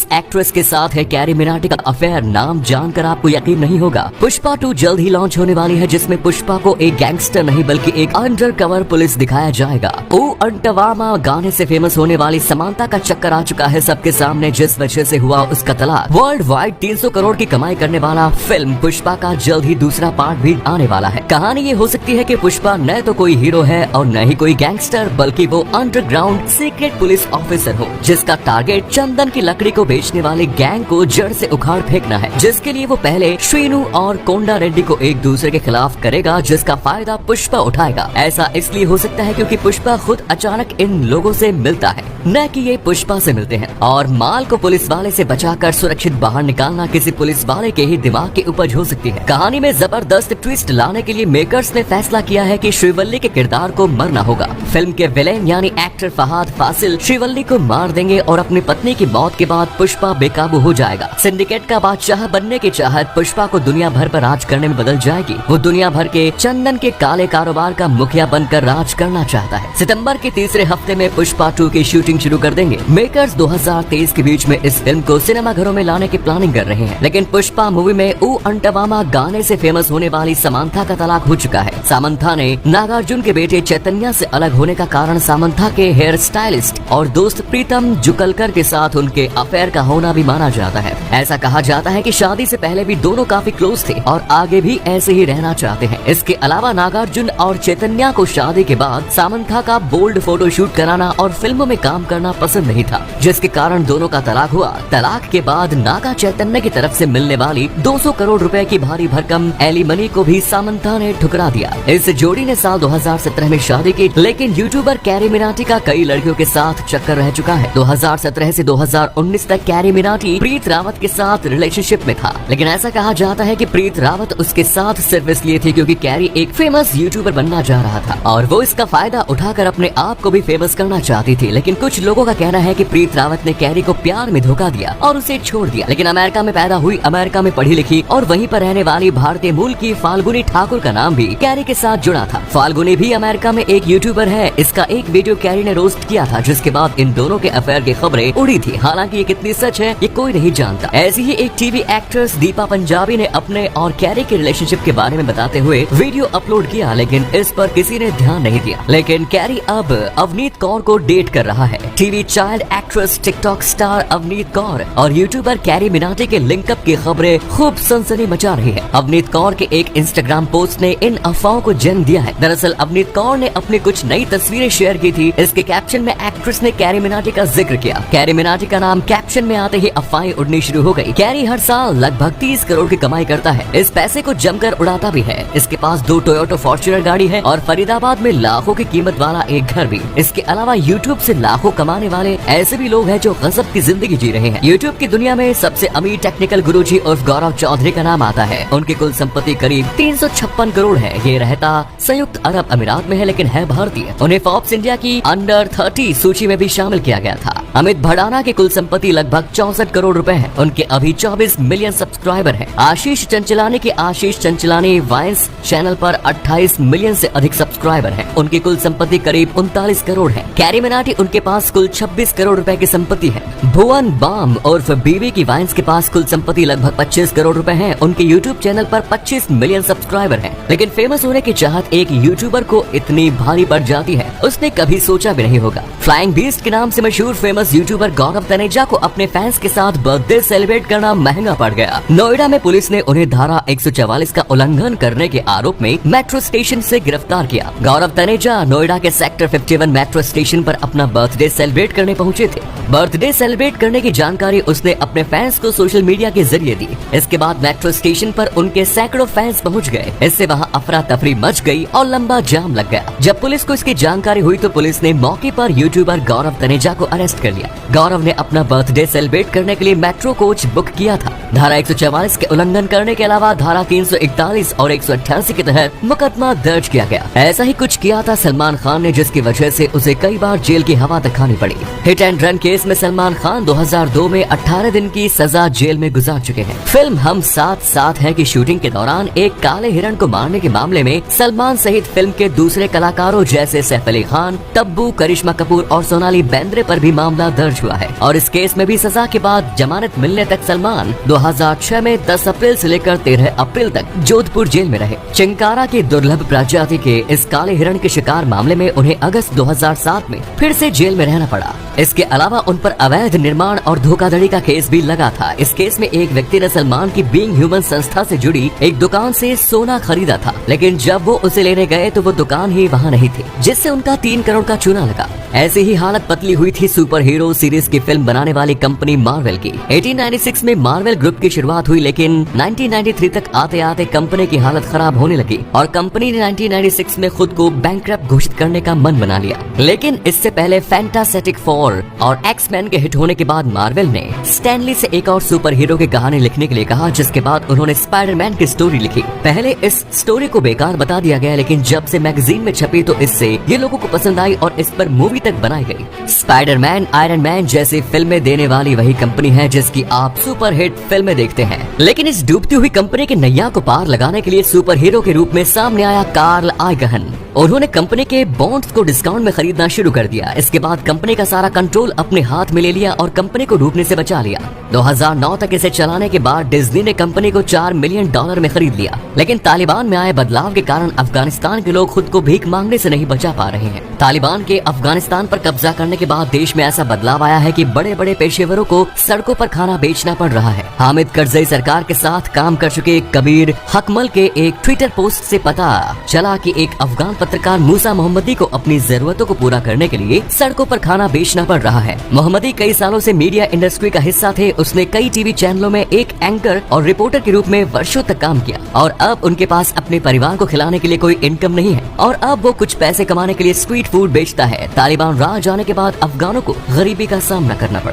जिस एक्ट्रेस के साथ है कैरी मिनाटी का अफेयर, नाम जानकर आपको यकीन नहीं होगा। पुष्पा 2 जल्द ही लॉन्च होने वाली है, जिसमें पुष्पा को एक गैंगस्टर नहीं बल्कि एक अंडर कवर पुलिस दिखाया जाएगा। ओ अंटवामा गाने से फेमस होने वाली समांथा का चक्कर आ चुका है सबके सामने, जिस वजह से हुआ उसका तलाक। वर्ल्ड वाइड 300 करोड़ की कमाई करने वाला फिल्म पुष्पा का जल्द ही दूसरा पार्ट भी आने वाला है। कहानी ये हो सकती है कि पुष्पा न तो कोई हीरो है और न ही कोई गैंगस्टर, बल्कि वो अंडरग्राउंड सीक्रेट पुलिस ऑफिसर हो, जिसका टारगेट चंदन की लकड़ी को बेचने वाले गैंग को जड़ से उखाड़ फेंकना है, जिसके लिए वो पहले श्रीनु और कोंडा रेड्डी को एक दूसरे के खिलाफ करेगा, जिसका फायदा पुष्पा उठाएगा। ऐसा इसलिए हो सकता है क्योंकि पुष्पा खुद अचानक इन लोगों से मिलता है, न कि ये पुष्पा से मिलते हैं। और माल को पुलिस वाले से बचाकर सुरक्षित बाहर निकालना किसी पुलिस वाले के ही दिमाग की उपज हो सकती है। कहानी में जबरदस्त ट्विस्ट लाने के लिए मेकर्स ने फैसला किया है कि श्रीवल्ली के किरदार को मरना होगा। फिल्म के विलेन यानी एक्टर फहाद फासिल श्रीवल्ली को मार देंगे और अपनी पत्नी की मौत के बाद पुष्पा बेकाबू हो जाएगा। सिंडिकेट का बादशाह बनने की चाहत पुष्पा को दुनिया भर पर राज करने में बदल जाएगी। वो दुनिया भर के चंदन के काले कारोबार का मुखिया बनकर राज करना चाहता है। सितंबर के तीसरे हफ्ते में पुष्पा 2 की शूटिंग शुरू कर देंगे। मेकर्स 2023 के बीच में इस फिल्म को सिनेमाघरों में लाने की प्लानिंग कर रहे हैं, लेकिन पुष्पा मूवी में ऊ अंटवामा गाने से फेमस होने वाली समांथा का तलाक हो चुका है। समांथा ने नागार्जुन के बेटे चैतन्य से अलग होने का कारण समांथा के हेयर स्टाइलिस्ट और दोस्त प्रीतम जुगलकर के साथ उनके अफेयर का होना भी माना जाता है। ऐसा कहा जाता है कि शादी से पहले भी दोनों काफी क्लोज थे और आगे भी ऐसे ही रहना चाहते हैं। इसके अलावा नागार्जुन और चैतन्य को शादी के बाद समांथा का बोल्ड फोटो शूट कराना और फिल्मों में काम करना पसंद नहीं था, जिसके कारण दोनों का तलाक हुआ। तलाक के बाद नागा चैतन्य की तरफ से मिलने वाली 200 करोड़ रुपए की भारी भरकम एलिमनी को भी समांथा ने ठुकरा दिया। इस जोड़ी ने साल 2017 में शादी की, लेकिन यूट्यूबर कैरी मिनाटी का कई लड़कियों के साथ चक्कर रह चुका है। 2017 से 2019 तक कैरी मिनाटी प्रीत रावत के साथ रिलेशनशिप में था, लेकिन ऐसा कहा जाता है कि प्रीत रावत उसके साथ सिर्फ इसलिए थी क्योंकि कैरी एक फेमस यूट्यूबर बनना जा रहा था और वो इसका फायदा उठाकर अपने आप को भी फेमस करना चाहती थी। लेकिन कुछ लोगों का कहना है कि प्रीत रावत ने कैरी को प्यार में धोखा दिया और उसे छोड़ दिया। लेकिन अमेरिका में पैदा हुई, अमेरिका में पढ़ी लिखी और वहीं पर रहने वाली भारतीय मूल की फाल्गुनी ठाकुर का नाम भी कैरी के साथ जुड़ा था। फाल्गुनी भी अमेरिका में एक यूट्यूबर है। इसका एक वीडियो कैरी ने रोस्ट किया था, जिसके बाद इन दोनों के अफेयर की खबरें उड़ी थी। हालांकि ये कितनी सच है ये कोई नहीं जानता। ऐसी ही एक टीवी एक्ट्रेस दीपा पंजाबी ने अपने और कैरी के रिलेशनशिप के बारे में बताते हुए वीडियो अपलोड किया, लेकिन इस पर किसी ने ध्यान नहीं दिया। लेकिन कैरी अब अवनीत कौर को डेट कर रहा है। TV child actress, TikTok star Avneet Kaur और यूट्यूबर कैरी मिनाटी के लिंकअप की खबरें खूब सनसनी मचा रही है। अवनीत कौर के एक इंस्टाग्राम पोस्ट ने इन अफवाहों को जन्म दिया है। दरअसल अवनीत कौर ने अपनी कुछ नई तस्वीरें शेयर की थी। इसके कैप्शन में एक्ट्रेस ने कैरी मिनाटी का जिक्र किया। कैरी मिनाटी का नाम कैप्शन में आते ही अफवाहें उड़नी शुरू हो गई। कैरी हर साल लगभग 30 करोड़ की कमाई करता है। इस पैसे को जमकर उड़ाता भी है। इसके पास 2 टोयोटा फॉर्च्यूनर गाड़ी है और फरीदाबाद में लाखों की कीमत वाला एक घर भी। इसके अलावा यूट्यूब से लाखों कमाने वाले ऐसे भी लोग हैं जो गजब की जिंदगी जी रहे हैं। यूट्यूब की दुनिया में सबसे अमीर टेक्निकल गुरुजी उर्फ गौरव चौधरी का नाम आता है। उनकी कुल संपत्ति करीब 356 करोड़ है। ये रहता संयुक्त अरब अमीरात में है, लेकिन है भारतीय। उन्हें फोर्ब्स इंडिया की अंडर 30 सूची में भी शामिल किया गया था। अमित भड़ाना की कुल संपत्ति लगभग 64 करोड़ रुपए है। उनके अभी 24 मिलियन सब्सक्राइबर हैं। आशीष चंचलानी के आशीष चंचलानी वाइन्स चैनल पर 28 मिलियन से अधिक सब्सक्राइबर हैं। उनकी कुल संपत्ति करीब 39 करोड़ है। कैरी मिनाटी उनके पास कुल 26 करोड़ रुपए की संपत्ति है। भुवन बाम उर्फ बीवी की वाइन्स के पास कुल संपत्ति लगभग 25 करोड़ रुपए है। उनके यूट्यूब चैनल पर 25 मिलियन सब्सक्राइबर हैं। लेकिन फेमस होने की चाहत एक यूट्यूबर को इतनी भारी पड़ जाती है, उसने कभी सोचा भी नहीं होगा। फ्लाइंग बीस्ट के नाम से मशहूर फेमस यूट्यूबर गौरव तनेजा को अपने फैंस के साथ बर्थडे सेलिब्रेट करना महंगा पड़ गया। नोएडा में पुलिस ने उन्हें धारा 144 का उल्लंघन करने के आरोप में मेट्रो स्टेशन से गिरफ्तार किया। गौरव तनेजा नोएडा के सेक्टर 51 मेट्रो स्टेशन पर अपना बर्थडे सेलिब्रेट करने पहुंचे थे। बर्थडे सेलिब्रेट करने की जानकारी उसने अपने फैंस को सोशल मीडिया के जरिए दी। इसके बाद मेट्रो स्टेशन पर उनके सैकड़ों फैंस पहुंच गए। इससे वहां अफरा तफरी मच गई और लंबा जाम लग गया। जब पुलिस को इसकी जानकारी हुई तो पुलिस ने मौके पर यूट्यूबर गौरव तनेजा को अरेस्ट कर लिया। गौरव ने अपना बर्थडे सेलिब्रेट करने के लिए मेट्रो कोच बुक किया था। धारा 144 के उल्लंघन करने के अलावा धारा 341 और 188 के तहत मुकदमा दर्ज किया गया। ऐसा ही कुछ किया था सलमान खान ने, जिसकी वजह से उसे कई बार जेल की हवा तक खानी पड़ी। हिट एंड रन केस जिसमें सलमान खान 2002 में 18 दिन की सजा जेल में गुजार चुके हैं। फिल्म हम साथ साथ हैं की शूटिंग के दौरान एक काले हिरण को मारने के मामले में सलमान सहित फिल्म के दूसरे कलाकारों जैसे सैफ अली खान, तब्बू, करिश्मा कपूर और सोनाली बेंद्रे पर भी मामला दर्ज हुआ है और इस केस में भी सजा के बाद जमानत मिलने तक सलमान 2006 में 10 अप्रैल से लेकर 13 अप्रैल तक जोधपुर जेल में रहे। चिंकारा की दुर्लभ प्रजाति के इस काले हिरण के शिकार मामले में उन्हें अगस्त 2007 में फिर से जेल में रहना पड़ा। इसके अलावा उन पर अवैध निर्माण और धोखाधड़ी का केस भी लगा था। इस केस में एक व्यक्ति ने सलमान की बीइंग ह्यूमन संस्था से जुड़ी एक दुकान से सोना खरीदा था, लेकिन जब वो उसे लेने गए तो वो दुकान ही वहाँ नहीं थी, जिससे उनका 3 करोड़ का चूना लगा। ऐसी ही हालत पतली हुई थी सुपर हीरो सीरीज की फिल्म बनाने वाली कंपनी मार्वल की। 1896 में मार्वल ग्रुप की शुरुआत हुई, लेकिन 1993 तक आते आते कंपनी की हालत खराब होने लगी और कंपनी ने 1996 में खुद को बैंकरप्ट घोषित करने का मन बना लिया। लेकिन इससे पहले फैंटास्टिक फोर और एक्स-मैन के हिट होने के बाद मार्वल ने स्टैनली से एक और सुपर हीरो की कहानी लिखने के लिए कहा, जिसके बाद उन्होंने स्पाइडरमैन की स्टोरी लिखी। पहले इस स्टोरी को बेकार बता दिया गया, लेकिन जब से मैगजीन में छपी तो इससे ये लोगों को पसंद आई और इस पर मूवी तक बनाई गई। स्पाइडरमैन, आयरन मैन जैसी फिल्में देने वाली वही कंपनी है जिसकी आप सुपर हिट फिल्में देखते हैं। लेकिन इस डूबती हुई कंपनी के नैया को पार लगाने के लिए सुपर हीरो के रूप में सामने आया कार्ल आइगहन। उन्होंने कंपनी के बॉन्ड्स को डिस्काउंट में खरीदना शुरू कर दिया। इसके बाद कंपनी का सारा कंट्रोल अपने हाथ में ले लिया और कंपनी को डूबने से बचा लिया। 2009 तक इसे चलाने के बाद डिज्नी ने कंपनी को $4 मिलियन में खरीद लिया। लेकिन तालिबान में आए बदलाव के कारण अफगानिस्तान के लोग खुद को भीख मांगने से नहीं बचा पा रहे हैं। तालिबान के अफगानिस्तान पर कब्जा करने के बाद देश में ऐसा बदलाव आया है कि बड़े बड़े पेशेवरों को सड़कों पर खाना बेचना पड़ रहा है। हामिद करजई सरकार के साथ काम कर चुके कबीर हकमल के एक ट्विटर पोस्ट से पता चला कि एक अफगान पत्रकार मूसा मोहम्मदी को अपनी जरूरतों को पूरा करने के लिए सड़कों पर खाना बेचना पड़ रहा है। मोहम्मदी कई सालों से मीडिया इंडस्ट्री का हिस्सा थे। उसने कई टीवी चैनलों में एक एंकर और रिपोर्टर के रूप में वर्षों तक काम किया और अब उनके पास अपने परिवार को खिलाने के लिए कोई इनकम नहीं है और अब वो कुछ पैसे कमाने के लिए स्ट्रीट फूड बेचता है। तालिबान राज आने के बाद अफगानों को गरीबी का सामना करना पड़ा।